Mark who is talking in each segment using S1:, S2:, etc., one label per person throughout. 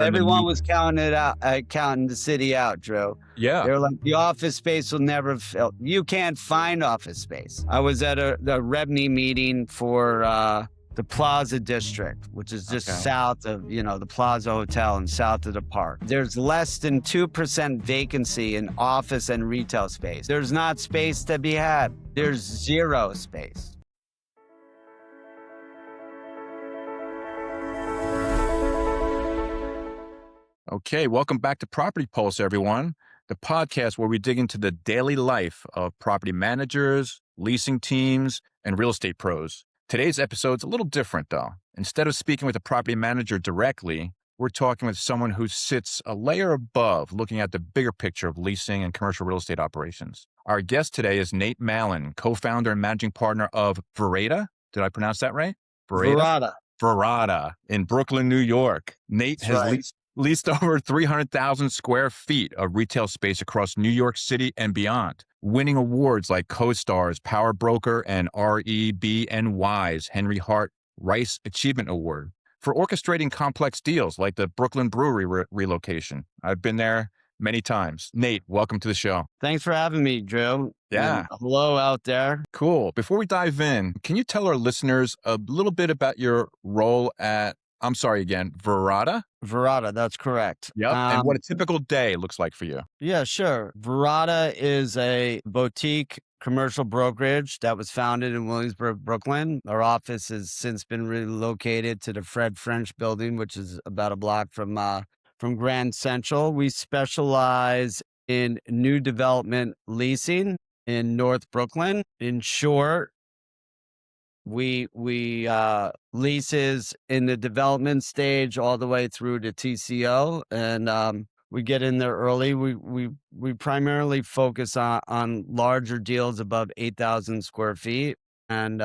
S1: in the
S2: Everyone
S1: new.
S2: was counting it out, counting the city out, Drew.
S1: Yeah.
S2: They were like, the office space will never fill. You can't find office space. I was at the REBNY meeting for the Plaza District, which is just
S1: Okay.
S2: south of, the Plaza Hotel and south of the park. There's less than 2% vacancy in office and retail space. There's not space to be had. There's zero space.
S1: Okay. Welcome back to Property Pulse, everyone, the podcast where we dig into the daily life of property managers, leasing teams, and real estate pros. Today's episode's a little different, though. Instead of speaking with a property manager directly, we're talking with someone who sits a layer above, looking at the bigger picture of leasing and commercial real estate operations. Our guest today is Nate Mallon, co-founder and managing partner of Verada. Did I pronounce that right?
S2: Verada.
S1: Verada in Brooklyn, New York. Nate
S2: That's
S1: has
S2: right.
S1: leased over 300,000 square feet of retail space across New York City and beyond, winning awards like CoStar's Power Broker and REBNY's Henry Hart Rice Achievement Award for orchestrating complex deals like the Brooklyn Brewery relocation. I've been there many times. Nate, welcome to the show.
S2: Thanks for having me, Drew.
S1: Yeah.
S2: And hello out there.
S1: Cool. Before we dive in, can you tell our listeners a little bit about your role at, I'm sorry again, Verada?
S2: Verada, that's correct.
S1: Yep. And what a typical day looks like for you.
S2: Yeah, sure. Verada is a boutique commercial brokerage that was founded in Williamsburg, Brooklyn. Our office has since been relocated to the Fred French building, which is about a block from Grand Central. We specialize in new development leasing in North Brooklyn. In short, we leases in the development stage all the way through to TCO, and we get in there early. We primarily focus on larger deals above 8,000 square feet, and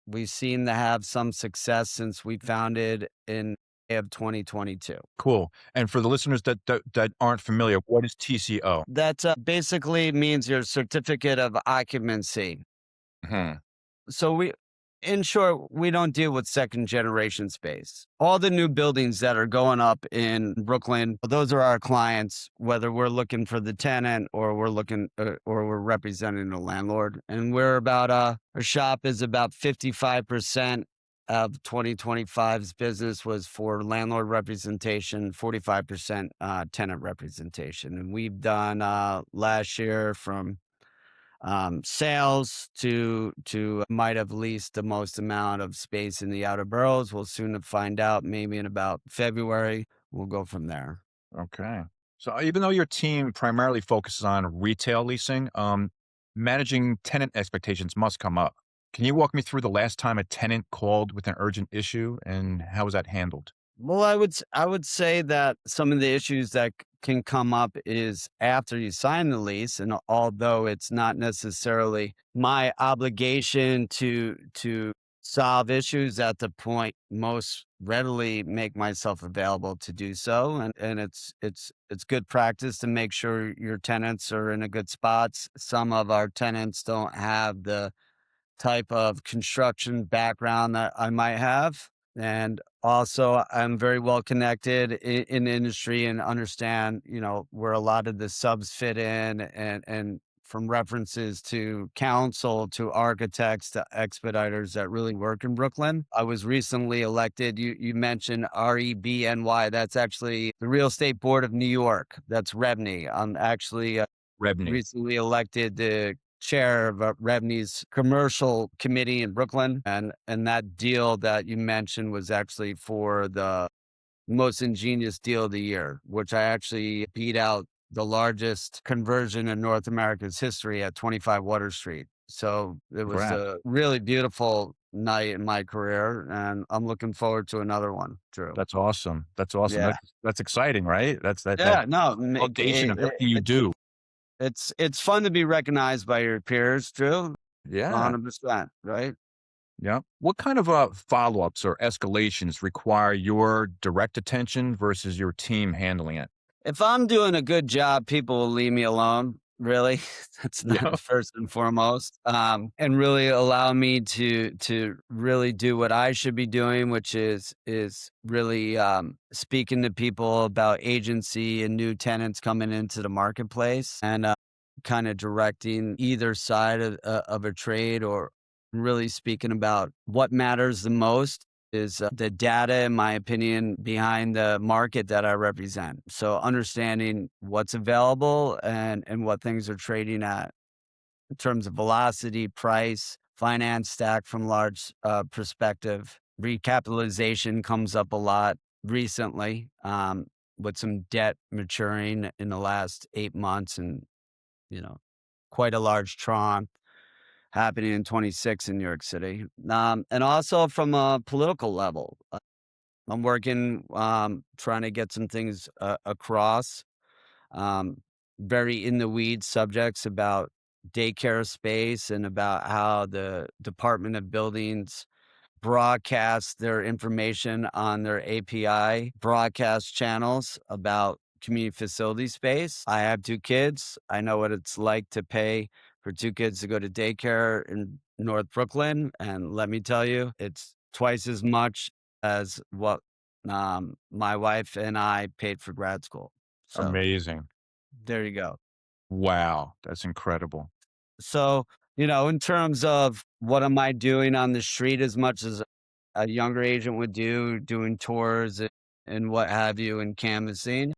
S2: we seem to have some success since we founded in May of 2022.
S1: Cool. And for the listeners that aren't familiar, what is TCO?
S2: That basically means your certificate of occupancy.
S1: Hmm.
S2: So in short, we don't deal with second generation space. All the new buildings that are going up in Brooklyn, those are our clients, whether we're looking for the tenant or we're representing the landlord. And we're about, our shop is about 55% of 2025's business was for landlord representation, 45% tenant representation. And we've done last year from sales to might have leased the most amount of space in the outer boroughs. We'll soon find out, maybe in about February. We'll go from there.
S1: Okay. So even though your team primarily focuses on retail leasing, managing tenant expectations must come up. Can you walk me through the last time a tenant called with an urgent issue and how was that handled?
S2: Well, I would say that some of the issues that can come up is after you sign the lease, and although it's not necessarily my obligation to solve issues at the point, most readily make myself available to do so, and it's good practice to make sure your tenants are in a good spot. Some of our tenants don't have the type of construction background that I might have. And also, I'm very well connected in the industry and understand, where a lot of the subs fit in, and from references to counsel, to architects, to expediters that really work in Brooklyn. I was recently elected. You mentioned REBNY. That's actually the Real Estate Board of New York. That's REBNY. I'm actually
S1: REBNY.
S2: recently elected the chair of REBNY's commercial committee in Brooklyn. And that deal that you mentioned was actually for the most ingenious deal of the year, which I actually beat out the largest conversion in North America's history at 25 Water Street. So it was a really beautiful night in my career, and I'm looking forward to another one, Drew.
S1: That's awesome. That's awesome.
S2: Yeah.
S1: That's exciting, right? That's
S2: Yeah,
S1: that
S2: no,
S1: foundation of everything you do.
S2: It's fun to be recognized by your peers, Drew.
S1: Yeah.
S2: 100%, right?
S1: Yeah. What kind of follow-ups or escalations require your direct attention versus your team handling it?
S2: If I'm doing a good job, people will leave me alone. really. That's not
S1: Yeah.
S2: first and foremost. And really allow me to really do what I should be doing, which is really speaking to people about agency and new tenants coming into the marketplace, and kind of directing either side of a trade, or really speaking about what matters the most is the data, in my opinion, behind the market that I represent. So understanding what's available and what things are trading at in terms of velocity, price, finance stack from large perspective. Recapitalization comes up a lot recently, with some debt maturing in the last 8 months, and you know, quite a large tranche happening in 26 in New York City. And also from a political level, I'm working, trying to get some things across, um, very in the weeds subjects about daycare space and about how the Department of Buildings broadcast their information on their API broadcast channels about community facility space. I have 2 kids. I know what it's like to pay for 2 kids to go to daycare in North Brooklyn, and let me tell you, it's twice as much as what, my wife and I paid for grad school. So,
S1: Amazing.
S2: there you go.
S1: Wow. That's incredible.
S2: So, in terms of what am I doing on the street as much as a younger agent would do, doing tours and what have you and canvassing.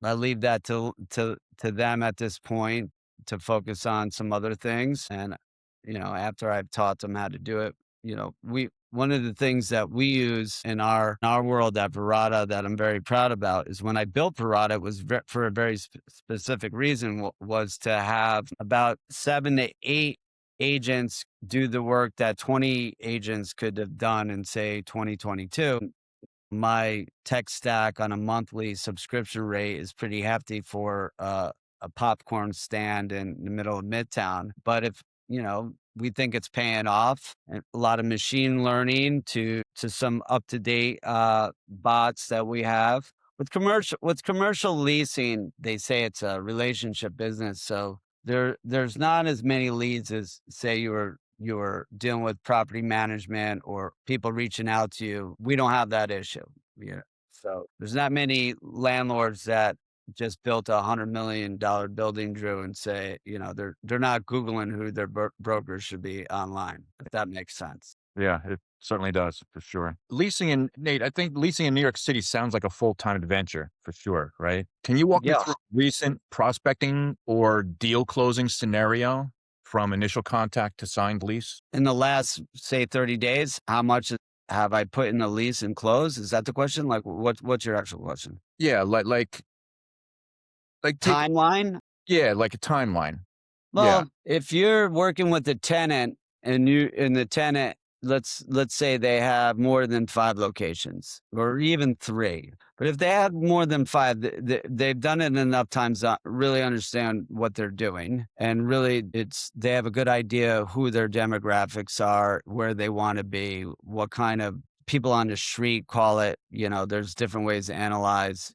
S2: I leave that to them at this point to focus on some other things. And, after I've taught them how to do it, we one of the things that we use in our world at Verada that I'm very proud about is when I built Verada, it was for a very specific reason, was to have about 7 to 8 agents do the work that 20 agents could have done in, say, 2022. My tech stack on a monthly subscription rate is pretty hefty for a popcorn stand in the middle of Midtown. But if we think it's paying off, and a lot of machine learning to some up to date bots that we have with commercial leasing. They say it's a relationship business, so there's not as many leads as, say, you're dealing with property management or people reaching out to you. We don't have that issue. Yeah. So there's not many landlords that just built $100 million building, Drew, and say, they're not Googling who their brokers should be online, if that makes sense.
S1: Yeah, it certainly does for sure. Leasing in Nate, I think leasing in New York City sounds like a full-time adventure for sure, right? Can you walk me
S2: Yeah.
S1: through a recent prospecting or deal closing scenario from initial contact to signed lease?
S2: In the last, say, 30 days, how much have I put in the lease and close? Is that the question? Like, what's your actual question?
S1: Yeah, like take
S2: Timeline?
S1: yeah, like a timeline. Yeah.
S2: Well, if you're working with the tenant and the tenant, let's say they have more than 5 locations or even 3. But if they have more than 5, they've done it enough times to really understand what they're doing, and really they have a good idea who their demographics are, where they want to be, what kind of people on the street call it. There's different ways to analyze,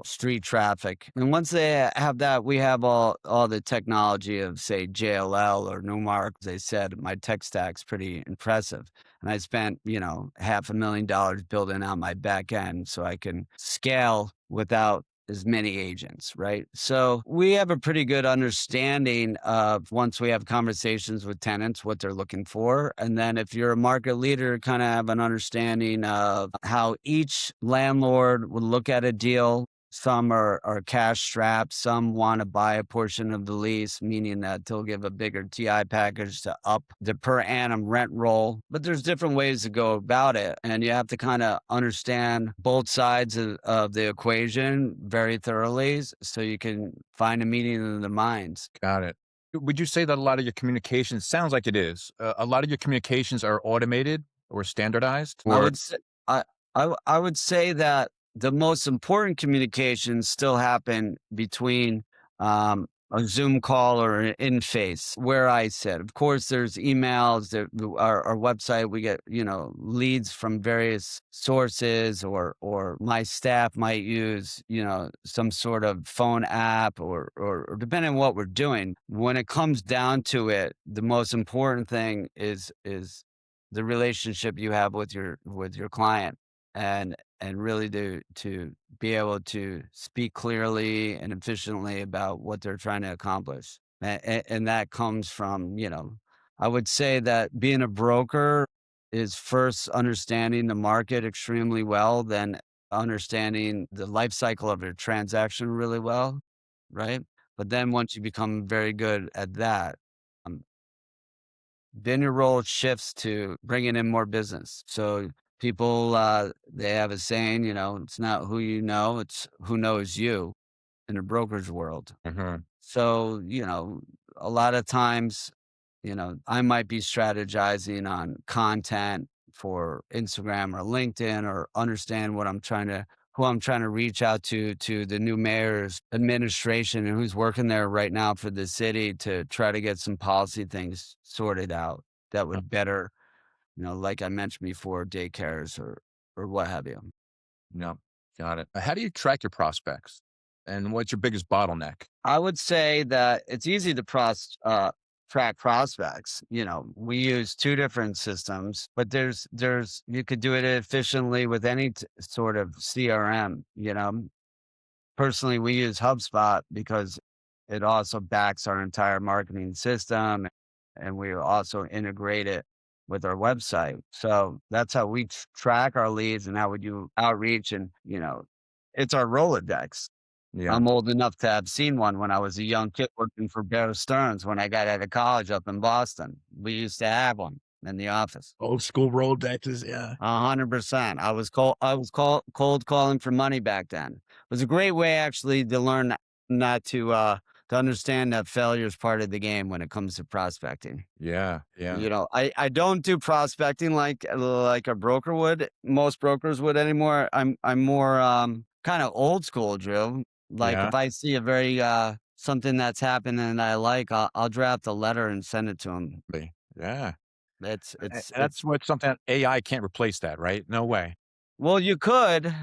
S2: street traffic. And once they have that, we have all the technology of, say, JLL or Newmark. They said my tech stack's pretty impressive. And I spent, $500,000 building out my back end so I can scale without as many agents, right? So we have a pretty good understanding of, once we have conversations with tenants, what they're looking for. And then if you're a market leader, kind of have an understanding of how each landlord would look at a deal. Some are cash strapped. Some want to buy a portion of the lease, meaning that they'll give a bigger TI package to up the per annum rent roll. But there's different ways to go about it. And you have to kind of understand both sides of the equation very thoroughly so you can find a meeting of the minds.
S1: Got it. Would you say that a lot of your communications sounds like it is, a lot of your communications are automated or standardized?
S2: I
S1: Or
S2: would say, I would say that the most important communications still happen between a Zoom call or an in face where I sit. Of course, there's emails that our website, we get, leads from various sources or my staff might use, some sort of phone app or depending on what we're doing. When it comes down to it, the most important thing is the relationship you have with your client and really to be able to speak clearly and efficiently about what they're trying to accomplish. And that comes from, I would say that being a broker is first understanding the market extremely well, then understanding the life cycle of your transaction really well, right? But then once you become very good at that, um, then your role shifts to bringing in more business. So people, they have a saying, it's not who you know, it's who knows you in the brokerage world.
S1: Hmm.
S2: So, a lot of times, I might be strategizing on content for Instagram or LinkedIn or understand who I'm trying to reach out to the new mayor's administration and who's working there right now for the city to try to get some policy things sorted out that would better, like I mentioned before, daycares or what have you.
S1: No, got it. How do you track your prospects? And what's your biggest bottleneck?
S2: I would say that it's easy to track prospects. We use two different systems, but there's you could do it efficiently with any sort of CRM. Personally, we use HubSpot because it also backs our entire marketing system, and we also integrate it with our website. So that's how we track our leads and how we do outreach, and it's our Rolodex.
S1: Yeah.
S2: I'm old enough to have seen one when I was a young kid working for Bear Stearns when I got out of college up in Boston. We used to have one in the office.
S3: Old school Rolodexes, yeah.
S2: 100%. I was cold calling for money back then. It was a great way actually to learn not to understand that failure is part of the game when it comes to prospecting.
S1: Yeah. Yeah.
S2: I don't do prospecting like a broker would, most brokers would anymore. I'm more kind of old school, Drew. Like
S1: Yeah.
S2: if I see a very something that's happening and I like, I'll draft a letter and send it to them.
S1: Yeah.
S2: It's it's
S1: And that's
S2: it's
S1: what something AI can't replace that, right? No way.
S2: Well, you could.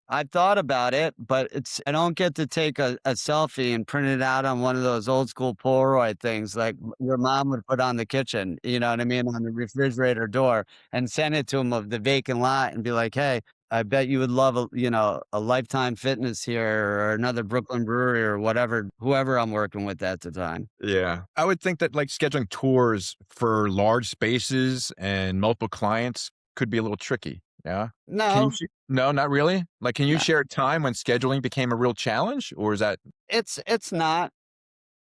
S2: I've thought about it, but I don't get to take a selfie and print it out on one of those old school Polaroid things like your mom would put on the kitchen, you know what I mean, on the refrigerator door and send it to them of the vacant lot and be like, "Hey, I bet you would love a Lifetime Fitness here or another Brooklyn Brewery or whatever, whoever I'm working with at the time."
S1: Yeah. I would think that like scheduling tours for large spaces and multiple clients could be a little tricky. Yeah. Can you
S2: No,
S1: no, not really? Like, can you
S2: no,
S1: share a time when scheduling became a real challenge, or is that
S2: it's not.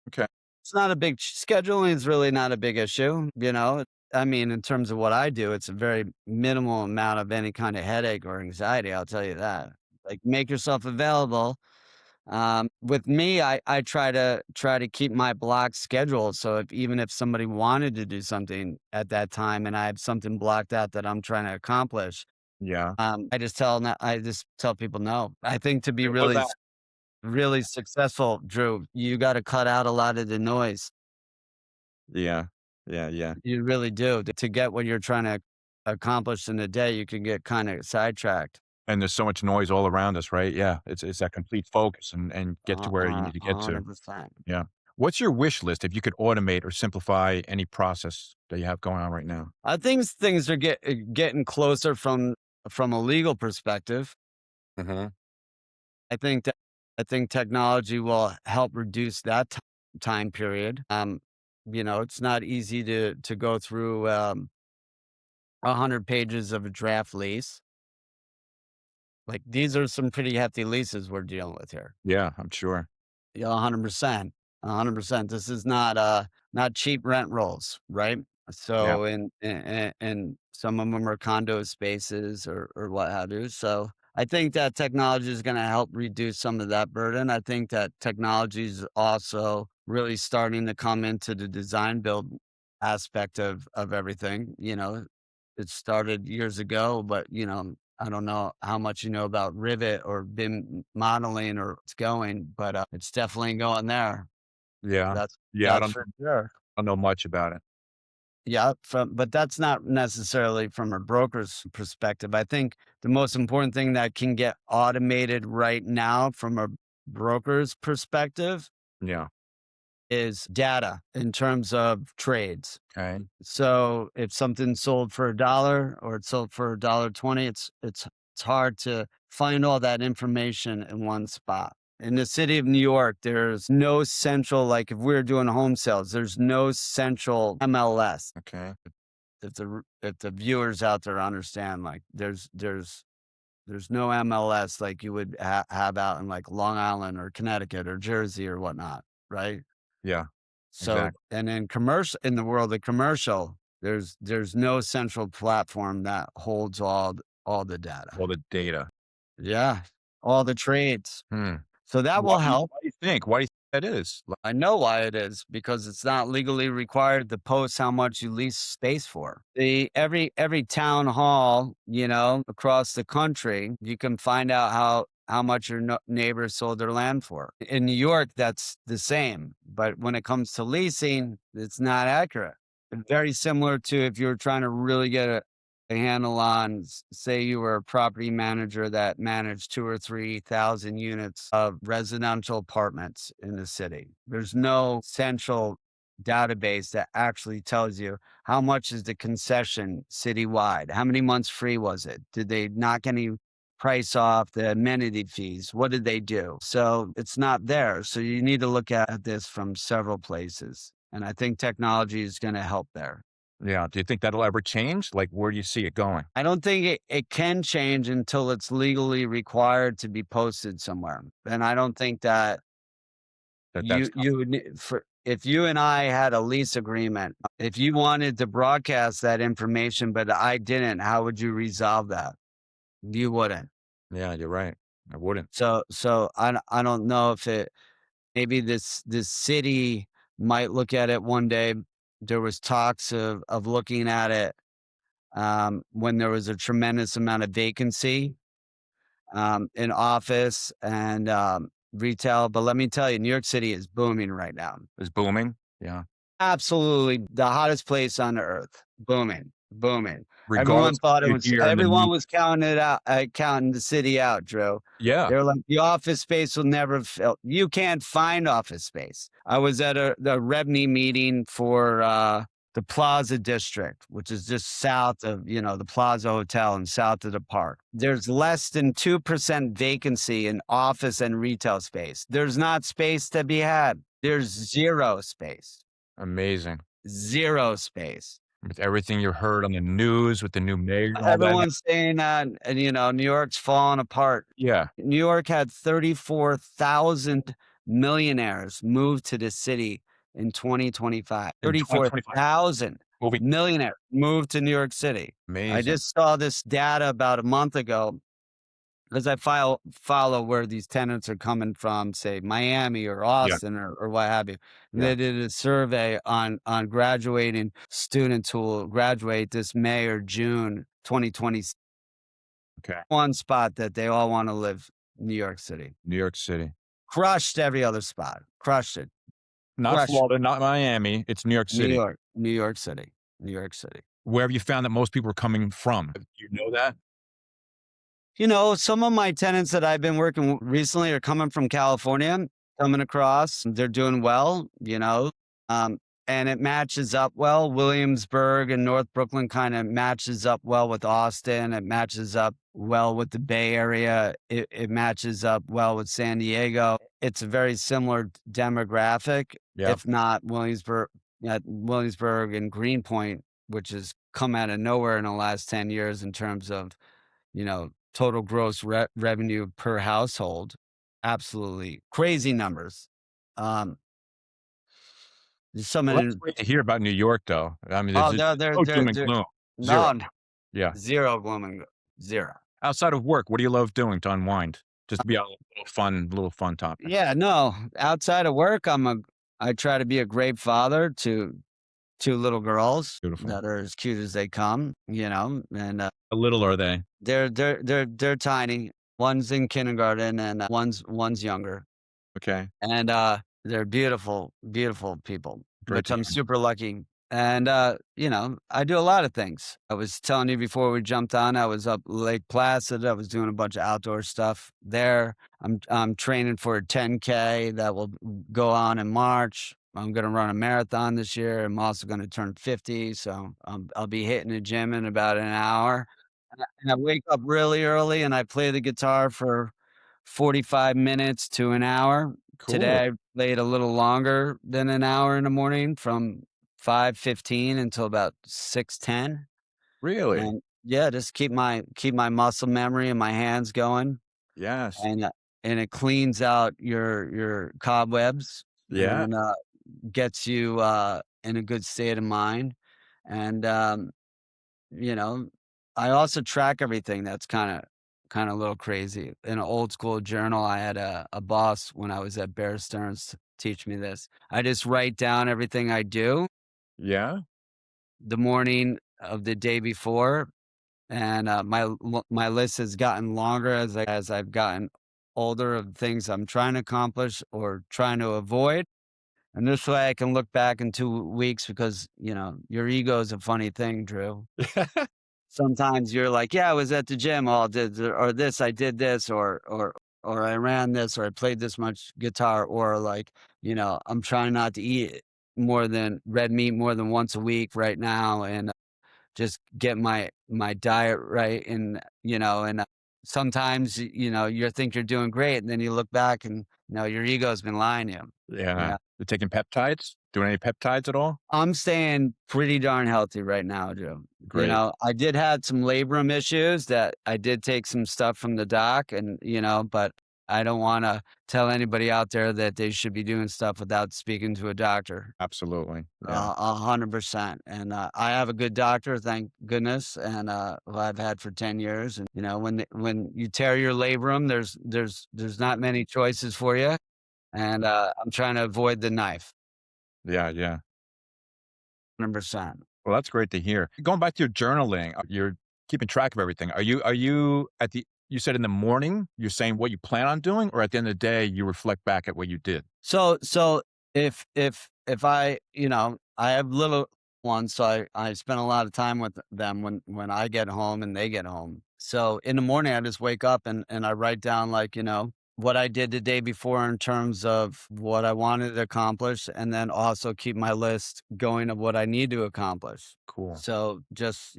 S1: okay?
S2: It's not a big scheduling is really not a big issue, I mean, in terms of what I do, it's a very minimal amount of any kind of headache or anxiety, I'll tell you that. Like, make yourself available. With me, I try to keep my block scheduled, so even if somebody wanted to do something at that time and I have something blocked out that I'm trying to accomplish,
S1: Yeah.
S2: I just tell people no. I think to be
S1: What about
S2: really successful, Drew, you gotta cut out a lot of the noise.
S1: yeah. Yeah, yeah.
S2: You really do. To get what you're trying to accomplish in a day, you can get kinda sidetracked.
S1: And there's so much noise all around us, right? Yeah. It's that complete focus and get to where you need to get to.
S2: 100%.
S1: Yeah. What's your wish list if you could automate or simplify any process that you have going on right now?
S2: I think things are getting closer from a legal perspective.
S1: Mhm.
S2: I think that I think technology will help reduce that time period. It's not easy to go through 100 pages of a draft lease. Like these are some pretty hefty leases we're dealing with here.
S1: Yeah, I'm sure.
S2: Yeah, 100%. 100%. This is not cheap rent rolls, right?
S1: Yeah.
S2: So, and some of them are condo spaces or what have you. So, I think that technology is going to help reduce some of that burden. I think that technology is also really starting to come into the design build aspect of everything. It started years ago, but I don't know how much you know about Rivet or BIM modeling or it's going, but it's definitely going there.
S1: Yeah.
S2: That's
S1: Yeah,
S2: that's for sure.
S1: I don't know much about it.
S2: Yeah, but that's not necessarily from a broker's perspective. I think the most important thing that can get automated right now from a broker's perspective
S1: Yeah.
S2: is data in terms of trades.
S1: Okay.
S2: So if something's sold for $1 or it's sold for $1.20, it's hard to find all that information in one spot. In the city of New York, there's no central, like if we're doing home sales, there's no central MLS.
S1: Okay.
S2: If the viewers out there understand, like there's no MLS like you would have out in like Long Island or Connecticut or Jersey or whatnot, right?
S1: Yeah,
S2: So,
S1: exactly.
S2: and in commercial, in the world of commercial, there's no central platform that holds all the data.
S1: All the data.
S2: Yeah, all the trades.
S1: Hmm.
S2: So that
S1: Why
S2: will
S1: do you
S2: help.
S1: why do you think? Why do you think that is?
S2: I know why it is because it's not legally required to post how much you lease space for. The every town hall, across the country, you can find out how much your neighbors sold their land for. In New York, that's the same, but when it comes to leasing, it's not accurate. Very similar to if you're trying to really get a handle on, say, you were a property manager that managed 2 or 3 thousand units of residential apartments in the city. There's no central database that actually tells you how much is the concession citywide, how many months free was it, did they knock any price off the amenity fees, what did they do? So it's not there. So you need to look at this from several places, and I think technology is going to help there.
S1: Yeah. Do you think that'll ever change? Like, where do you see it going?
S2: I don't think it can change until it's legally required to be posted somewhere. And I don't think that
S1: That's
S2: you would for if you and I had a lease agreement, if you wanted to broadcast that information, but I didn't, how would you resolve that? You wouldn't.
S1: yeah, you're right. I wouldn't.
S2: So I don't know if maybe this city might look at it one day. There was talks of looking at it when there was a tremendous amount of vacancy in office and retail. But let me tell you, New York City is booming right now.
S1: It's booming. Yeah.
S2: Absolutely the hottest place on the earth. Booming, booming. Everyone
S1: Regardless of
S2: thought
S1: what
S2: it
S1: you
S2: was,
S1: hear in the
S2: everyone
S1: news.
S2: was counting it out, counting the city out, Drew.
S1: Yeah.
S2: They were like, the office space will never fill. You can't find office space. I was at the REBNY meeting for the Plaza District, which is just south of, the Plaza Hotel and south of the park. There's less than 2% vacancy in office and retail space. There's not space to be had. There's zero space.
S1: Amazing.
S2: Zero space.
S1: With everything you heard on the news with the new mayor and all that.
S2: Everyone's saying that, and New York's falling apart.
S1: Yeah.
S2: New York had 34,000 millionaires move to the city in 2025.
S1: In 2025.
S2: 34,000
S1: Moving.
S2: millionaires moved to New York City. I
S1: Amazing.
S2: just saw this data about a month ago because I follow where these tenants are coming from, say Miami or Austin or what have you. And
S1: Yeah.
S2: they did a survey on graduating students who will graduate this May or June 2020.
S1: Okay.
S2: One spot that they all want to live, New York City.
S1: New York City.
S2: Crushed every other spot. Crushed it.
S1: Not
S2: Crushed
S1: Florida, not Miami. It's New York
S2: New
S1: City.
S2: York, New York City, New York City.
S1: Where have you found that most people are coming from? Do you know that?
S2: Some of my tenants that I've been working with recently are coming from California, coming across. They're doing well, and it matches up well. Williamsburg and North Brooklyn kind of matches up well with Austin. It matches up well with the Bay Area. It matches up well with San Diego. It's a very similar demographic,
S1: Yeah.
S2: if not Williamsburg and Greenpoint, which has come out of nowhere in the last 10 years in terms of, total gross revenue per household. Absolutely crazy numbers. Some
S1: Well,
S2: of
S1: that's
S2: the,
S1: great to hear about New York, though. I mean,
S2: oh,
S1: there's
S2: they're
S1: no doom and
S2: they're
S1: gloom.
S2: no,
S1: Zero.
S2: no,
S1: Yeah.
S2: zero gloom, zero.
S1: Outside of work, what do you love doing to unwind? Just to be a little fun topic.
S2: Yeah, no. Outside of work, I try to be a great father to two little girls
S1: Beautiful.
S2: that are as cute as they come. And
S1: How little are they?
S2: they're tiny. One's in kindergarten and one's younger.
S1: Okay.
S2: And They're beautiful, beautiful people,
S1: Great
S2: which
S1: to
S2: I'm
S1: hear.
S2: super lucky. And, I do a lot of things. I was telling you before we jumped on, I was up Lake Placid. I was doing a bunch of outdoor stuff there. I'm training for a 10K that will go on in March. I'm going to run a marathon this year. I'm also going to turn 50. So I'll be hitting the gym in about an hour. And I wake up really early and I play the guitar for 45 minutes to an hour.
S1: Cool.
S2: Today, I played a little longer than an hour in the morning from 5:15 until about 6:10,
S1: Really?
S2: and yeah, just keep my muscle memory and my hands going,
S1: Yes.
S2: and, uh, and it cleans out your cobwebs
S1: Yeah.
S2: and, gets you, in a good state of mind, and, you know, I also track everything. That's kinda a little crazy. In an old school journal, I had a boss when I was at Bear Stearns teach me this. I just write down everything I do
S1: Yeah.
S2: the morning of the day before, and, my list has gotten longer as I've gotten older of things I'm trying to accomplish or trying to avoid, and this way I can look back in 2 weeks because, your ego is a funny thing, Drew. Sometimes you're like, "Yeah, I was at the gym, all did or this, I did this, or I ran this, or I played this much guitar," or like, "I'm trying not to eat more than red meat more than once a week right now, and just get my diet right." And sometimes, you think you're doing great, and then you look back and, your ego's been lying to you.
S1: Yeah.
S2: Yeah.
S1: You're taking peptides? Doing any peptides at all?
S2: I'm staying pretty darn healthy right now, Joe.
S1: Great.
S2: I did had some labrum issues that I did take some stuff from the doc and, but I don't wanna tell anybody out there that they should be doing stuff without speaking to a doctor.
S1: Absolutely. Yeah.
S2: 100%. And, I have a good doctor, thank goodness, and, who I've had for 10 years. And, when you tear your labrum, there's not many choices for you, and, I'm trying to avoid the knife,
S1: Yeah. Yeah.
S2: 100%.
S1: Well, that's great to hear. Going back to your journaling, you're keeping track of everything. Are you at the you said in the morning, you're saying what you plan on doing, or at the end of the day, you reflect back at what you did?
S2: So if I have little ones, so I spend a lot of time with them when I get home and they get home. So in the morning, I just wake up and I write down, like, what I did the day before in terms of what I wanted to accomplish, and then also keep my list going of what I need to accomplish.
S1: Cool.
S2: So just,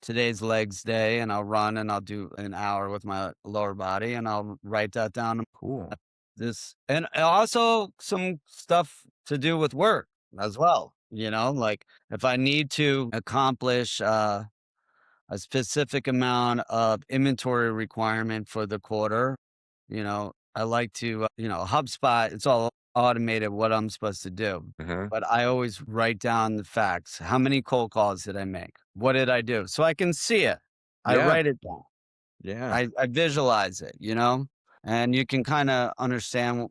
S2: today's legs day, and I'll run and I'll do an hour with my lower body, and I'll write that down.
S1: Cool.
S2: This and also some stuff to do with work as well, like if I need to accomplish a specific amount of inventory requirement for the quarter, I like to, HubSpot, it's all automated what I'm supposed to do.
S1: Mhm.
S2: But I always write down the facts. How many cold calls did I make? What did I do? So I can see it. I
S1: Yeah.
S2: write it down.
S1: Yeah.
S2: I visualize it, and you can kind of understand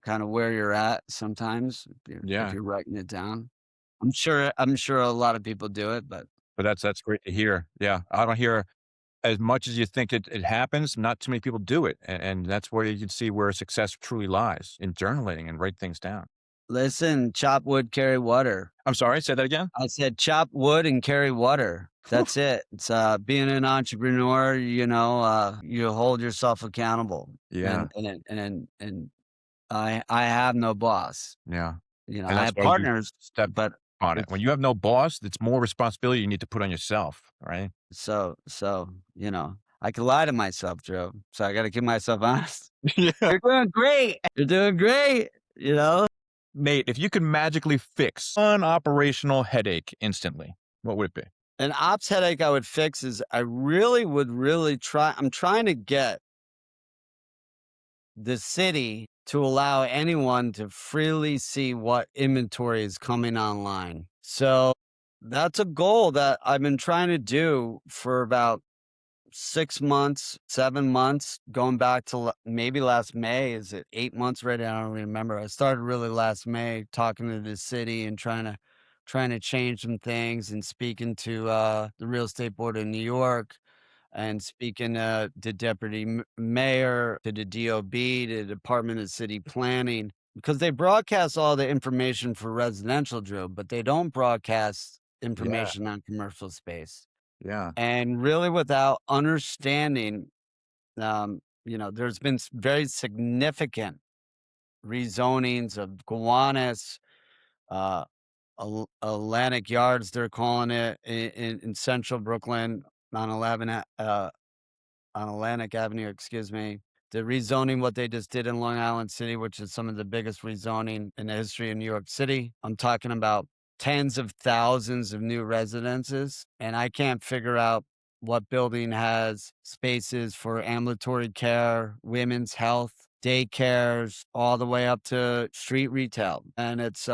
S2: kind of where you're at sometimes if
S1: Yeah.
S2: you're writing it down. I'm sure a lot of people do it, but
S1: But that's great to hear. Yeah. I don't hear as much as you think it happens, not too many people do it. And that's where you can see where success truly lies in journaling and write things down.
S2: listen, chop wood, carry water.
S1: I'm sorry, say that again?
S2: I said chop wood and carry water.
S1: Whew.
S2: That's it. It's being an entrepreneur, you hold yourself accountable.
S1: Yeah.
S2: And I have no boss.
S1: Yeah. And
S2: I
S1: that's
S2: have
S1: why you
S2: partners,
S1: step
S2: but
S1: on it. When
S2: it's
S1: you have no boss, it's more responsibility you need to put on yourself, right?
S2: so, I can lie to myself, Joe. So I gotta keep myself honest.
S1: Yeah.
S2: You're doing great. You're doing great,
S1: Nate, if you could magically fix one operational headache instantly, what would it be?
S2: An ops headache I would fix is I really would really I'm trying to get the city to allow anyone to freely see what inventory is coming online. So that's a goal that I've been trying to do for about 6 months, 7 months, going back to maybe last May. Is it 8 months right now? I don't remember. I started really last May talking to the city and trying to change some things and speaking to the real estate board in New York and speaking to deputy mayor, to the DOB, to the Department of City Planning. because they broadcast all the information for residential, Drew, but they don't broadcast
S1: Yeah.
S2: information on commercial space.
S1: Yeah.
S2: And really, without understanding, there's been very significant rezonings of Gowanus, uh, Atlantic Yards, they're calling it in central Brooklyn on 11, on Atlantic Avenue, excuse me. The rezoning, what they just did in Long Island City, which is some of the biggest rezoning in the history of New York City. I'm talking about tens of thousands of new residences. And I can't figure out what building has spaces for ambulatory care, women's health, daycares, all the way up to street retail. And it's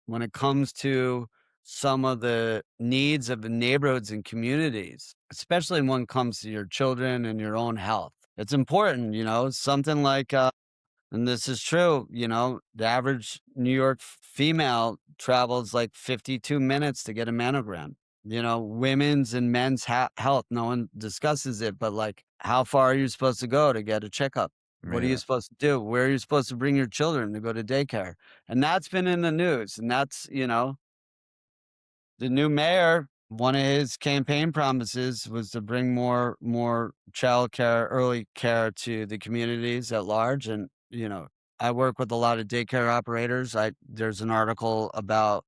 S2: when it comes to some of the needs of the neighborhoods and communities, especially when it comes to your children and your own health. It's important, something like, and this is true, the average New York female travels like 52 minutes to get a mammogram. Women's and men's health, no one discusses it, but like, how far are you supposed to go to get a checkup? What are you
S1: Yeah.
S2: supposed to do? Where are you supposed to bring your children to go to daycare? And that's been in the news. And that's, the new mayor, one of his campaign promises was to bring more child care, early care to the communities at large. And I work with a lot of daycare operators. There's an article about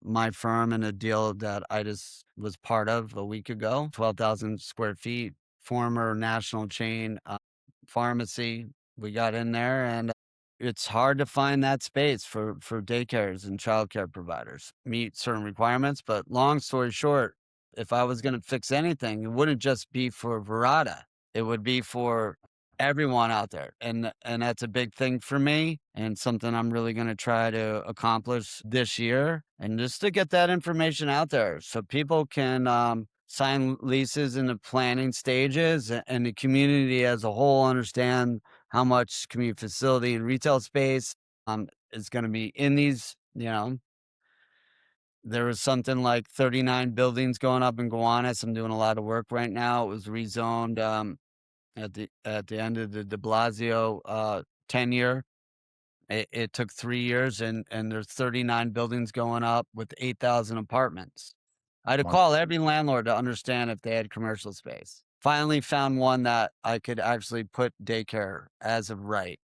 S2: my firm and a deal that I just was part of a week ago. 12,000 square feet, former national chain pharmacy. We got in there, and it's hard to find that space for daycares and childcare providers meet certain requirements. But long story short, if I was going to fix anything, it wouldn't just be for Verada. It would be for everyone out there. And that's a big thing for me and something I'm really going to try to accomplish this year. And just to get that information out there so people can sign leases in the planning stages and the community as a whole understand how much community facility and retail space is going to be in these. There was something like 39 buildings going up in Gowanus. I'm doing a lot of work right now. It was rezoned at the end of the De Blasio tenure. It took 3 years, and there's 39 buildings going up with 8,000 apartments. I had to
S1: Wow.
S2: call every landlord to understand if they had commercial space. Finally found one that I could actually put daycare as of right?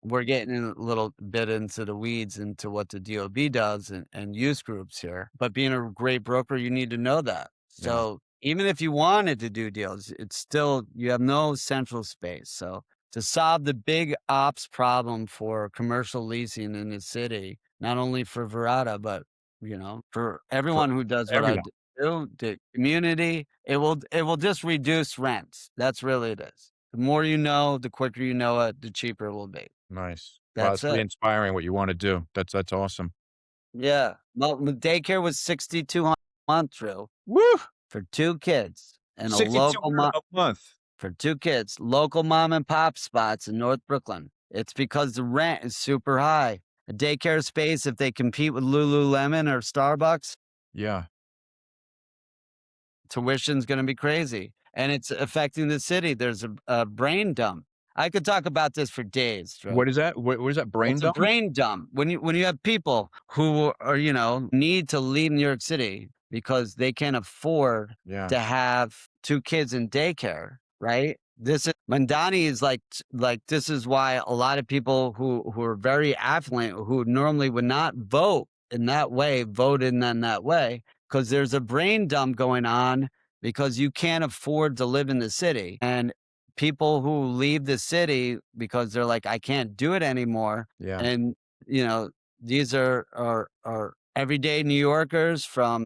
S2: We're getting a little bit into the weeds into what the DOB does and use groups here. But being a great broker, you need to know that.
S1: Yeah.
S2: So even if you wanted to do deals, it's still, you have no central space. So to solve the big ops problem for commercial leasing in the city, not only for Verada, but for
S1: For
S2: everyone who does what I
S1: everyone.
S2: do, the community, it will just reduce rents. That's really it is. The more you know, the quicker you know it, the cheaper it will be.
S1: Nice. Wow,
S2: That's
S1: it's really
S2: it.
S1: inspiring what you wanna do. That's awesome.
S2: Yeah. Well, the daycare was 6,200 a month, Drew,
S1: Woo!
S2: for two kids and a local
S1: 6,200 a month.
S2: for two kids, local mom and pop spots in North Brooklyn. It's because the rent is super high. A daycare space, if they compete with Lululemon or Starbucks,
S1: Yeah.
S2: tuition's going to be crazy. And it's affecting the city. There's a brain dump. I could talk about this for days, Drew.
S1: What is that? What is that, brain
S2: It's a
S1: dump?
S2: brain dump. When you have people who are, need to leave New York City because they can't afford
S1: Yeah.
S2: to have two kids in daycare, right? This is Mandani is like this is why a lot of people who are very affluent who normally would not vote in that way voted in that way because there's a brain dump going on because you can't afford to live in the city. And people who leave the city because they're like, I can't do it anymore.
S1: Yeah.
S2: And, you know, these are everyday New Yorkers from,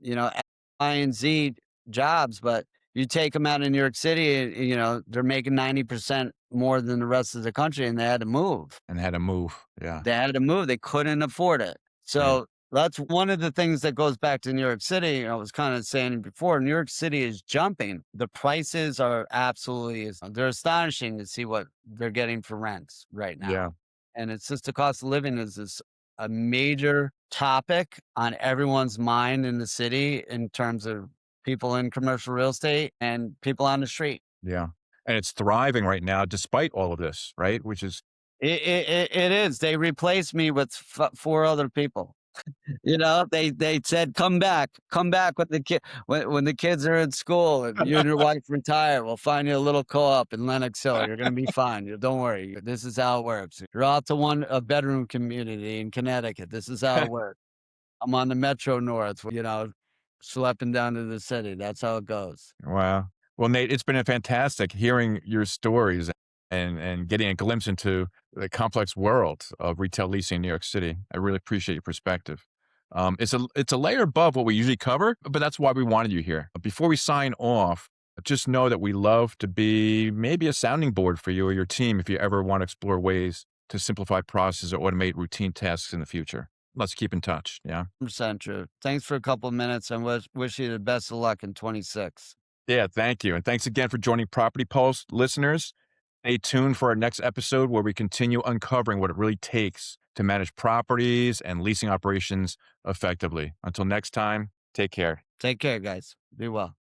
S2: X, Y, and Z jobs, but you take them out in New York City, they're making 90% more than the rest of the country and they had to move.
S1: And had to move. Yeah.
S2: They had to move. They couldn't afford it.
S1: Yeah.
S2: So that's one of the things that goes back to New York City. I was kind of saying before, New York City is jumping. The prices are absolutely, they're astonishing to see what they're getting for rents right now.
S1: Yeah.
S2: And it's just the cost of living is a major topic on everyone's mind in the city in terms of people in commercial real estate and people on the street.
S1: Yeah. And it's thriving right now despite all of this, right? Which is
S2: It is. They replaced me with 4 other people. They said, come back when when the kids are in school and you and your wife retire. We'll find you a little co-op in Lenox Hill. You're gonna be fine. Don't worry. This is how it works. You're out to a bedroom community in Connecticut. This is how it works. I'm on the Metro North, schlepping down to the city. That's how it goes.
S1: Wow. Well, Nate, it's been a fantastic hearing your stories and getting a glimpse into the complex world of retail leasing in New York City. I really appreciate your perspective. It's a layer above what we usually cover, but that's why we wanted you here. Before we sign off, just know that we love to be maybe a sounding board for you or your team if you ever want to explore ways to simplify processes or automate routine tasks in the future. Let's keep in touch. Yeah.
S2: 100% true. Thanks for a couple of minutes and wish you the best of luck in 26.
S1: Yeah, thank you. And thanks again for joining Property Pulse listeners. Stay tuned for our next episode where we continue uncovering what it really takes to manage properties and leasing operations effectively. Until next time, take care.
S2: Take care, guys. Be well.